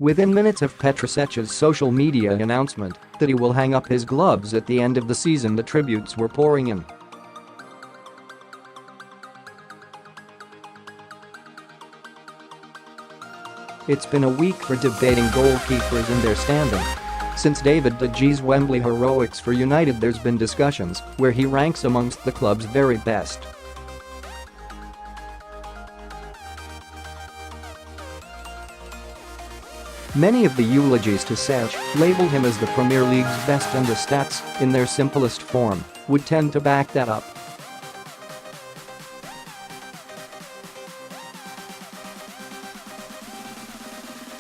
within minutes of Petr Cech's social media announcement that he will hang up his gloves at the end of the season, the tributes were pouring in. It's been a week for debating goalkeepers and their standing. Since David de Gea's Wembley heroics for United, there's been discussions where he ranks amongst the club's very best. Many of the eulogies to Cech labeled him as the Premier League's best, and the stats, in their simplest form, would tend to back that up.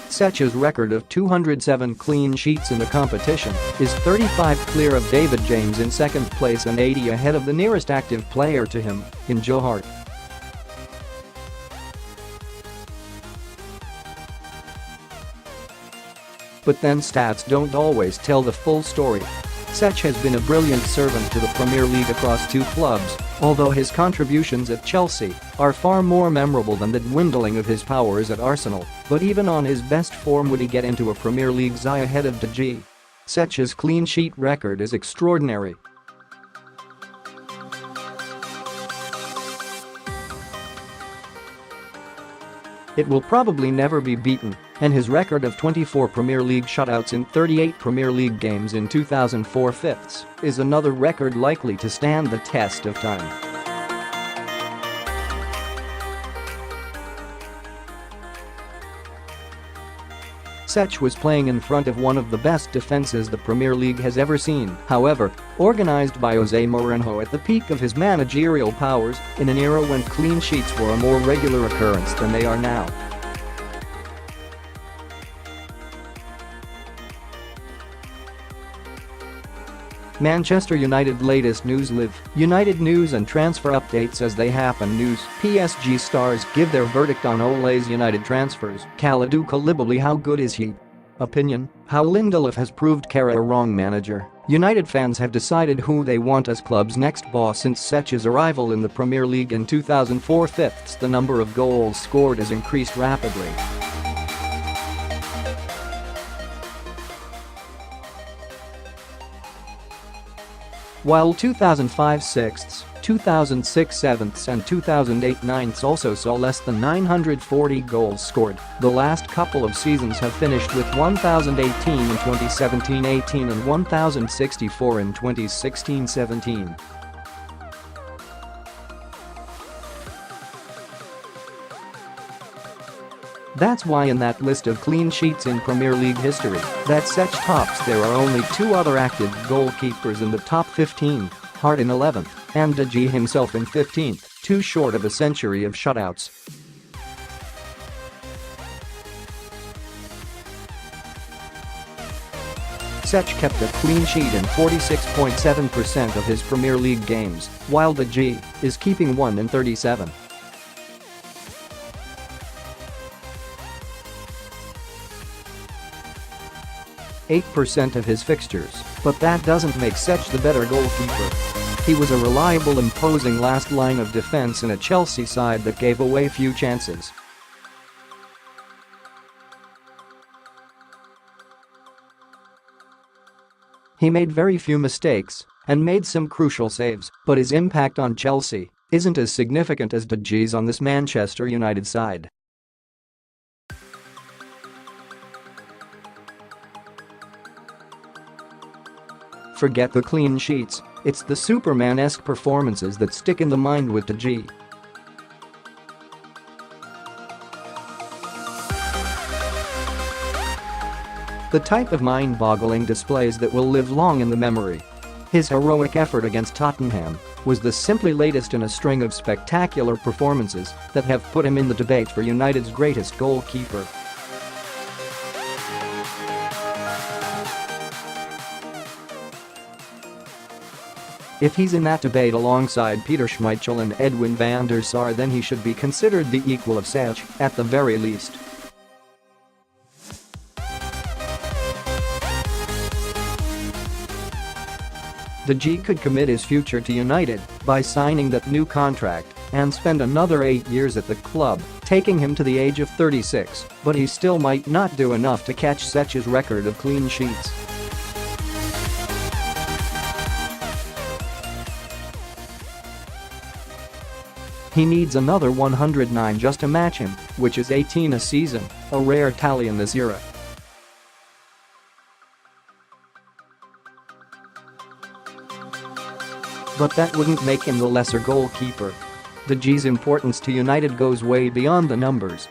Cech's record of 207 clean sheets in the competition is 35 clear of David James in second place and 80 ahead of the nearest active player to him, in Joe Hart. But then stats don't always tell the full story. Cech has been a brilliant servant to the Premier League across two clubs, although his contributions at Chelsea are far more memorable than the dwindling of his powers at Arsenal. But even on his best form, would he get into a Premier League side ahead of de Gea? Cech's clean sheet record is extraordinary. It will probably never be beaten, and his record of 24 Premier League shutouts in 38 Premier League games in 2004 is another record likely to stand the test of time. Cech was playing in front of one of the best defenses the Premier League has ever seen, however, organized by Jose Mourinho at the peak of his managerial powers, in an era when clean sheets were a more regular occurrence than they are now. Manchester United latest news. Live United news and transfer updates as they happen. News: PSG stars give their verdict on Ole's United transfers. Kalidou Koulibaly, how good is he? Opinion: how Lindelof has proved Kara a wrong manager. United fans have decided who they want as club's next boss. Since Cech's arrival in the Premier League in 2004, the number of goals scored has increased rapidly. While 2005 sixths, 2006 sevenths and 2008 ninths also saw less than 940 goals scored, the last couple of seasons have finished with 1,018 in 2017-18 and 1,064 in 2016-17. That's why in that list of clean sheets in Premier League history that Cech tops, there are only two other active goalkeepers in the top 15, Hart in 11th and de Gea himself in 15th, too short of a century of shutouts. Cech kept a clean sheet in 46.7% of his Premier League games, while de Gea is keeping one in 37. .8% of his fixtures, but that doesn't make Cech the better goalkeeper. He was a reliable, imposing last line of defense in a Chelsea side that gave away few chances. He made very few mistakes and made some crucial saves, but his impact on Chelsea isn't as significant as de Gea's on this Manchester United side. Forget the clean sheets, it's the Superman-esque performances that stick in the mind with de Gea. The type of mind-boggling displays that will live long in the memory. His heroic effort against Tottenham was the simply latest in a string of spectacular performances that have put him in the debate for United's greatest goalkeeper. If he's in that debate alongside Peter Schmeichel and Edwin van der Sar, then he should be considered the equal of Cech, at the very least. De Gea could commit his future to United by signing that new contract and spend another 8 years at the club, taking him to the age of 36, but he still might not do enough to catch Cech's record of clean sheets. He needs another 109 just to match him, which is 18 a season, a rare tally in this era. But that wouldn't make him the lesser goalkeeper. The G's importance to United goes way beyond the numbers.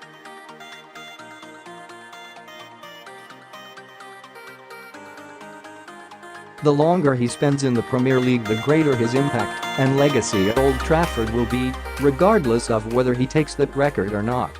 The longer he spends in the Premier League, the greater his impact and legacy at Old Trafford will be, regardless of whether he takes that record or not.